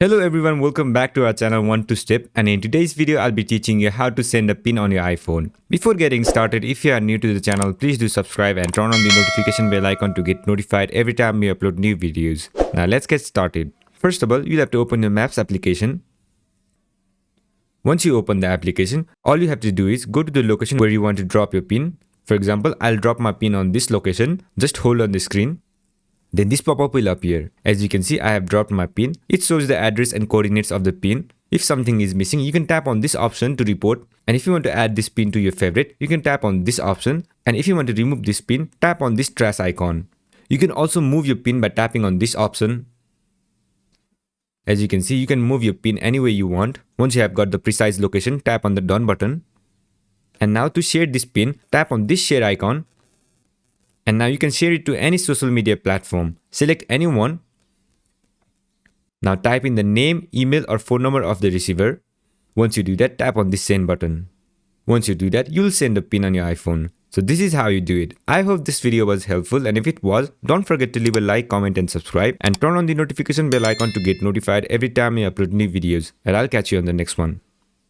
Hello everyone, welcome back to our channel 1-2-Step, and in today's video I'll be teaching you how to send a pin on your iPhone. Before getting started, if you are new to the channel, please do subscribe and turn on the notification bell icon to get notified every time we upload new videos. Now let's get started. First of all, you'll have to open your Maps application. Once you open the application, all you have to do is go to the location where you want to drop your pin. For example, I'll drop my pin on this location. Just hold on the screen. Then this pop-up will appear. As you can see, I have dropped my pin. It shows the address and coordinates of the pin. If something is missing, you can tap on this option to report. And if you want to add this pin to your favorite, you can tap on this option. And if you want to remove this pin, tap on this trash icon. You can also move your pin by tapping on this option. As you can see, you can move your pin any way you want. Once you have got the precise location, tap on the done button. And now to share this pin, tap on this share icon. And now you can share it to any social media platform. Select any one. Now type in the name, email or phone number of the receiver. Once you do that, tap on this send button. Once you do that, you'll send the pin on your iPhone. So this is how you do it. I hope this video was helpful, and if it was, don't forget to leave a like, comment and subscribe, and turn on the notification bell icon to get notified every time I upload new videos. And I'll catch you on the next one.